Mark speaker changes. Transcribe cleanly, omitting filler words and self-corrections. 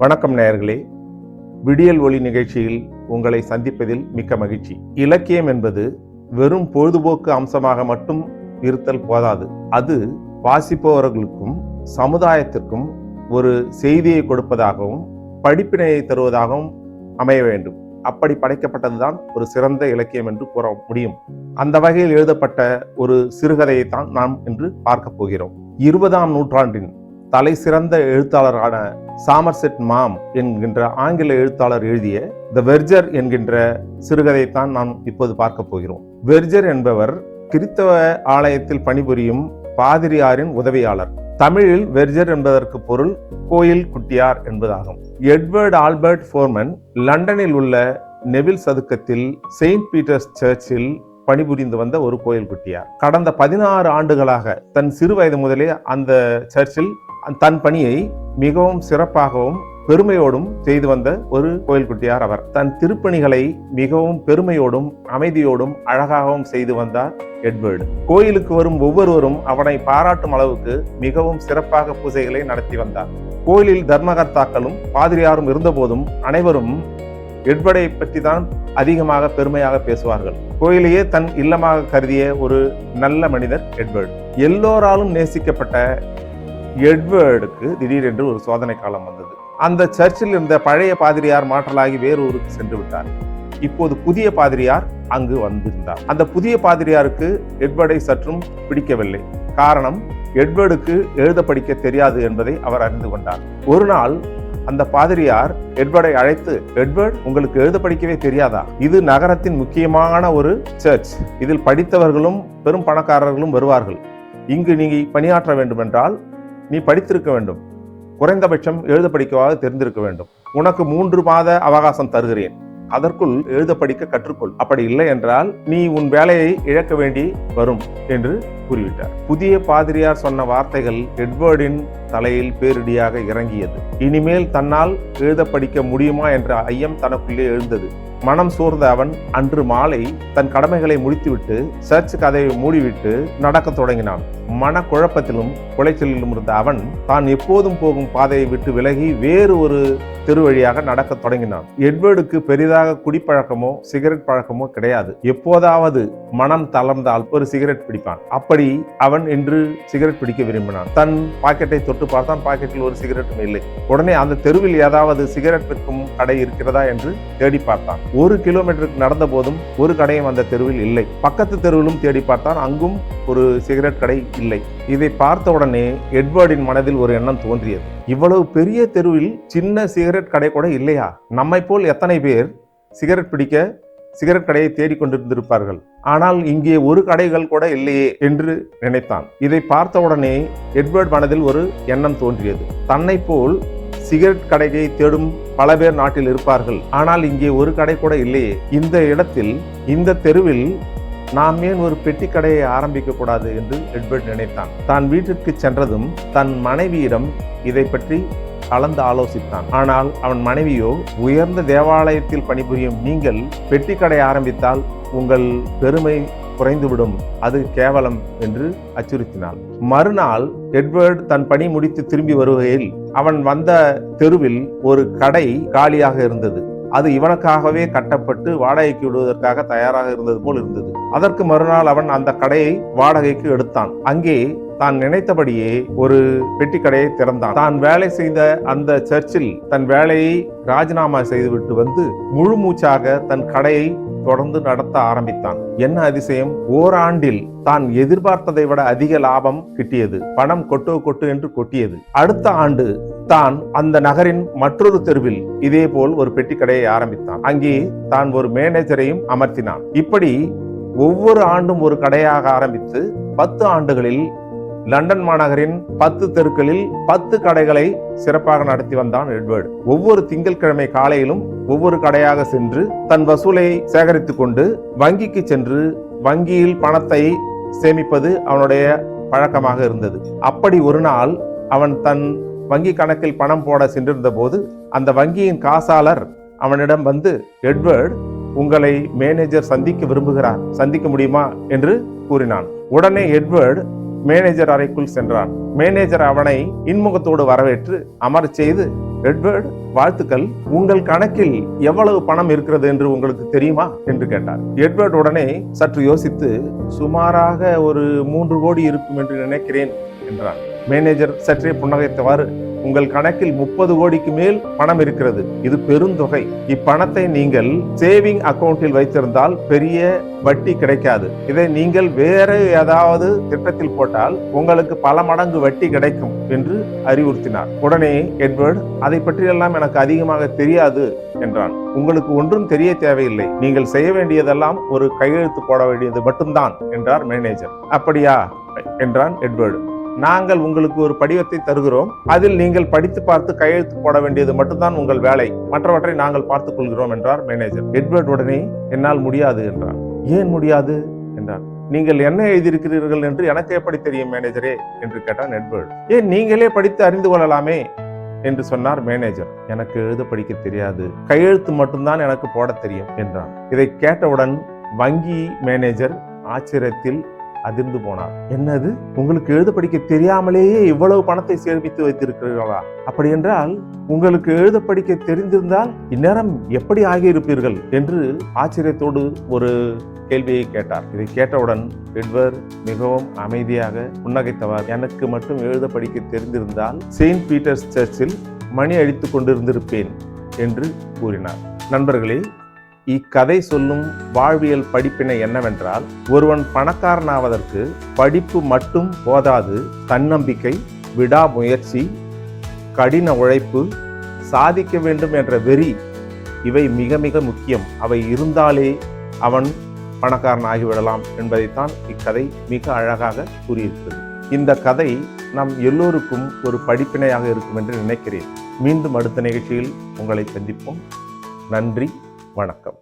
Speaker 1: வணக்கம் நேயர்களே, விடியல் ஒளி நிகழ்ச்சியில் உங்களை சந்திப்பதில் மிக்க மகிழ்ச்சி. இலக்கியம் என்பது வெறும் பொழுதுபோக்கு அம்சமாக மட்டும் இருத்தல் போதாது. அது வாசிப்பவர்களுக்கும் சமுதாயத்திற்கும் ஒரு செய்தியை கொடுப்பதாகவும் படிப்பினையை தருவதாகவும் அமைய வேண்டும். அப்படி படைக்கப்பட்டதுதான் ஒரு சிறந்த இலக்கியம் என்று கூற முடியும். அந்த வகையில் எழுதப்பட்ட ஒரு சிறுகதையை தான் நாம் இன்று பார்க்க போகிறோம். 20ஆம் நூற்றாண்டின் தலை சிறந்த எழுத்தாளரான சாமர்செட் மாம் என்கின்ற ஆங்கில எழுத்தாளர் எழுதிய த வெர்ஜர் என்கின்ற சிறுகதைத்தான் நாம் இப்போது பார்க்க போகிறோம். வெர்ஜர் என்பவர் கிறித்தவ ஆலயத்தில் பணிபுரியும் பாதிரியாரின் உதவியாளர். தமிழில் வெர்ஜர் என்பதற்கு பொருள் கோயில் குட்டியார் என்பதாகும். எட்வர்ட் ஆல்பர்ட் ஃபோர்மன் லண்டனில் உள்ள நெவில் சதுக்கத்தில் செயின்ட் பீட்டர்ஸ் சர்ச்சில் பணிபுரிந்து வந்த ஒரு கோயில் குட்டியார். கடந்த 16 ஆண்டுகளாக தன் சிறு வயது முதலே அந்த சர்ச்சில் தன் பணியை மிகவும் சிறப்பாகவும் பெருமையோடும் செய்து வந்த ஒரு கோயில் குட்டியார் அவர். தன் திருப்பணிகளை மிகவும் பெருமையோடும் அமைதியோடும் அழகாகவும் செய்து வந்தார் எட்வர்டு. கோயிலுக்கு வரும் ஒவ்வொருவரும் அவனை பாராட்டும் அளவுக்கு மிகவும் சிறப்பாக பூஜைகளை நடத்தி வந்தார். கோயிலில் தர்மகர்த்தாக்களும் பாதிரியாரும் இருந்தபோதும் அனைவரும் எட்வர்டை பற்றி தான் அதிகமாக பெருமையாக பேசுவார்கள். கோயிலையே தன் இல்லமாக கருதிய ஒரு நல்ல மனிதர் எட்வர்டு. எல்லோராலும் நேசிக்கப்பட்ட எட்வர்டுக்கு திடீரென்று ஒரு சோதனை காலம் வந்தது. அந்த சர்ச்சில் இருந்த பழைய பாதிரியார் மாற்றலாகி வேறு ஊருக்கு சென்று விட்டார். இப்போது புதிய பாதிரியார் அங்கு வந்திருந்தார். அந்த புதிய பாதிரியாருக்கு எட்வர்டை சற்றும் பிடிக்கவில்லை. காரணம், எட்வர்டுக்கு எழுத படிக்க தெரியாது என்பதை அவர் அறிந்து கொண்டார். ஒரு நாள் அந்த பாதிரியார் எட்வர்டை அழைத்து, எட்வர்ட், உங்களுக்கு எழுத படிக்கவே தெரியாதா? இது நகரத்தின் முக்கியமான ஒரு சர்ச். இதில் படித்தவர்களும் பெரும் பணக்காரர்களும் வருவார்கள். இங்கு நீ பணியாற்ற வேண்டும் என்றால் நீ படித்திருக்க வேண்டும். குறைந்தபட்சம் எழுத படிக்கவாக தெரிந்திருக்க வேண்டும். உனக்கு 3 மாத அவகாசம் தருகிறேன். அதற்குள் எழுத படிக்க கற்றுக்கொள். அப்படி இல்லை என்றால் நீ உன் வேலையை இழக்க வேண்டி வரும் என்று கூறிவிட்டார். புதிய பாதிரியார் சொன்ன வார்த்தைகள் எட்வர்டின் தலையில் பேரிடியாக இறங்கியது. இனிமேல் தன்னால் எழுத படிக்க முடியுமா என்ற ஐயம் தனக்குள்ளே எழுந்தது. மனம் சோர்ந்த அவன் அன்று மாலை தன் கடமைகளை முடித்துவிட்டு சர்ச் கதையை மூடிவிட்டு நடக்க தொடங்கினான். மன குழப்பத்திலும் குலைச்சலிலும் இருந்த அவன் தான் எப்போதும் போகும் பாதையை விட்டு விலகி வேறு ஒரு தெரு வழியாக நடக்க தொடங்கினான். எட்வர்டுக்கு பெரிதாக குடிப்பழக்கமோ சிகரெட் பழக்கமோ கிடையாது. எப்போதாவது மனம் தளர்ந்தால் ஒரு சிகரெட் பிடிப்பான். அப்படி அவன் இன்று சிகரெட் பிடிக்க விரும்பினான். தன் பாக்கெட்டை தொட்டு பார்த்தான். பாக்கெட்டில் ஒரு சிகரெட்டும் இல்லை. உடனே அந்த தெருவில் ஏதாவது சிகரெட் விற்கும் கடை இருக்கிறதா என்று தேடி பார்த்தான். 1 கிலோமீட்டருக்கு நடந்த போதும் ஒரு கடையும் அந்த தெருவில் இல்லை. பக்கத்து தெருவிலும் தேடி பார்த்தான். அங்கும் ஒரு சிகரெட் கடை இல்லை. இதை பார்த்த உடனே எட்வர்டின் மனதில் ஒரு எண்ணம் தோன்றியது. இவ்வளவு பெரிய தெருவில் சின்ன சிகரெட் கடை கூட இல்லையா? நம்மை போல் எத்தனை பேர் சிகரெட் பிடிக்க சிகரெட் கடையை தேடிக்கொண்டிருந்திருப்பார்கள். ஆனால் இங்கே ஒரு கடைகள் கூட இல்லையே என்று நினைத்தான். இதை பார்த்த உடனே எட்வர்ட் மனதில் ஒரு எண்ணம் தோன்றியது. தன்னை போல் சிகரெட் கடையை தேடும் பல பேர் நாட்டில் இருப்பார்கள். ஆனால் இங்கே ஒரு கடை கூட இல்லையே. இந்த இடத்தில், இந்த தெருவில் நாம் ஏன் ஒரு பெட்டி கடையை ஆரம்பிக்க கூடாது என்று எட்வர்ட் நினைத்தான். தான் வீட்டிற்கு சென்றதும் தன் மனைவியிடம் இதை பற்றி கலந்து ஆலோசித்தான். ஆனால் அவன் மனைவியோ, உயர்ந்த தேவாலயத்தில் பணிபுரியும் நீங்கள் பெட்டி கடை ஆரம்பித்தால் உங்கள் பெருமை குறைந்துவிடும், அது கேவலம் என்று அச்சுறுத்தினாள். மறுநாள் எட்வர்ட் தன் பணி முடித்து திரும்பி வருகையில் அவன் வந்த தெருவில் ஒரு கடை காலியாக இருந்தது. அது இவனுக்காகவே கட்டப்பட்டு வாடகைக்கு விடுவதற்காக தயாராக இருந்தது போல் இருந்தது. அதற்கு மறுநாள் அவன் அந்த கடையை வாடகைக்கு எடுத்தான். அங்கே தான் நினைத்தபடியே ஒரு பெட்டி கடையை திறந்தான். தான் வேலை செய்த அந்த சர்ச்சில் தன் வேலையை ராஜினாமா செய்துவிட்டு வந்து முழு மூச்சாக தன் கடையை தொடர்ந்து நடத்த ஆரம்பித்தான். என்ன அதிசயம்! ஓராண்டில் தான் எதிர்பார்த்ததை விட அதிக லாபம் கிட்டியது. பணம் கொட்டு என்று கொட்டியது. அடுத்த ஆண்டு தான் அந்த நகரின் மற்றொரு தெருவில் இதே போல் ஒரு பெட்டி கடையை ஆரம்பித்தான். அங்கே தான் ஒரு மேனேஜரையும் அமர்த்தினான். இப்படி ஒவ்வொரு ஆண்டும் ஒரு கடையாக ஆரம்பித்து 10 ஆண்டுகளில் லண்டன் மாநகரின் 10 தெருக்களில் 10 கடைகளை சிறப்பாக நடத்தி வந்தான் எட்வர்டு. ஒவ்வொரு திங்கட்கிழமை காலையிலும் ஒவ்வொரு கடையாக சென்று தன் வசூலை சேகரித்துக் கொண்டு வங்கிக்கு சென்று வங்கியில் பணத்தை சேமிப்பது அவனுடைய பழக்கமாக இருந்தது. அப்படி ஒரு நாள் அவன் தன் வங்கி கணக்கில் பணம் போட சென்றிருந்த போது அந்த வங்கியின் காசாளர் அவனிடம் வந்து, எட்வர்ட், உங்களை மேனேஜர் சந்திக்க விரும்புகிறார், சந்திக்க முடியுமா என்று கூறினான். உடனே எட்வர்ட் மேனேஜர் அறைக்குள் சென்றான். மேனேஜர் அவனை இன்முகத்தோடு வரவேற்று அமரச் செய்து, எட்வர்ட், வாழ்த்துக்கள், உங்கள் கணக்கில் எவ்வளவு பணம் இருக்கிறது என்று உங்களுக்கு தெரியுமா என்று கேட்டார். எட்வர்ட் உடனே சற்று யோசித்து, சுமாராக ஒரு 3 கோடி இருக்கும் என்று நினைக்கிறேன் என்றார். மேனேஜர் சற்றே புன்னகைத்தவாறு, உங்கள் கணக்கில் 30 கோடிக்கு மேல் பணம் இருக்கிறது. இது பெருந்தொகை. இப்பணத்தை நீங்கள் சேவிங் அக்கவுண்டில் வைத்திருந்தால் பெரிய வட்டி கிடைக்காது. இதை நீங்கள் வேற ஏதாவது திட்டத்தில் போட்டால் உங்களுக்கு பல மடங்கு வட்டி கிடைக்கும் என்று அறிவுறுத்தினார். உடனே எட்வர்ட், அதை பற்றியெல்லாம் எனக்கு அதிகமாக தெரியாது என்றான். உங்களுக்கு ஒன்றும் தெரிய தேவையில்லை. நீங்கள் செய்ய வேண்டியதெல்லாம் ஒரு கையெழுத்து போட வேண்டியது மட்டும்தான் என்றார் மேனேஜர். அப்படியா என்றான் எட்வர்ட். நாங்கள் உங்களுக்கு ஒரு படிவத்தை தருகிறோம். அதில் நீங்கள் படித்து பார்த்து கையெழுத்து போட வேண்டியது மட்டும்தான் உங்கள் வேலை. மற்றவற்றை நாங்கள் பார்த்துக் கொள்கிறோம் என்றார் மேனேஜர். எட்வர்ட் உடனே, என்னால் முடியாது என்றார். ஏன் முடியாது என்றார். நீங்கள் என்ன எழுதியிருக்கிறீர்கள் என்று எனக்கு எப்படி தெரியும் மேனேஜரே என்று கேட்டான் எட்வர்ட். ஏன் நீங்களே படித்து அறிந்து கொள்ளலாமே என்று சொன்னார் மேனேஜர். எனக்கு எழுத படிக்க தெரியாது, கையெழுத்து மட்டும்தான் எனக்கு போட தெரியும் என்றான். இதை கேட்டவுடன் வங்கி மேனேஜர் ஆச்சரியத்தில் அதிர்ந்து போனார். என்னது, உங்களுக்கு எழுத படிக்க தெரியாமலேயே இவ்வளவு பணத்தை சேமித்து வைத்திருக்கிறீர்களா? அப்படி என்றால் உங்களுக்கு எழுத படிக்க தெரிந்திருந்தால் இந்நேரம் எப்படி ஆகியிருப்பீர்கள் என்று ஆச்சரியத்தோடு ஒரு கேள்வியை கேட்டார். இதை கேட்டவுடன் எட்வர்ட் மிகவும் அமைதியாக புன்னகைத்தவர், எனக்கு மட்டும் எழுத படிக்க தெரிந்திருந்தால் செயின்ட் பீட்டர்ஸ் சர்ச்சில் மணி அடித்துக் கொண்டிருந்திருப்பேன் என்று கூறினார். நண்பர்களே, இக்கதை சொல்லும் வாழ்வியல் படிப்பினை என்னவென்றால், ஒருவன் பணக்காரனாவதற்கு படிப்பு மட்டும் போதாது. தன்னம்பிக்கை, விடாமுயற்சி, கடின உழைப்பு, சாதிக்க வேண்டும் என்ற வெறி, இவை மிக மிக முக்கியம். அவை இருந்தாலே அவன் பணக்காரன் ஆகிவிடலாம் என்பதைத்தான் இக்கதை மிக அழகாக கூறியிருக்கிறது. இந்த கதை நம் எல்லோருக்கும் ஒரு படிப்பினையாக இருக்கும் என்று நினைக்கிறேன். மீண்டும் அடுத்த நிகழ்ச்சியில் உங்களை சந்திப்போம். நன்றி, வணக்கம்.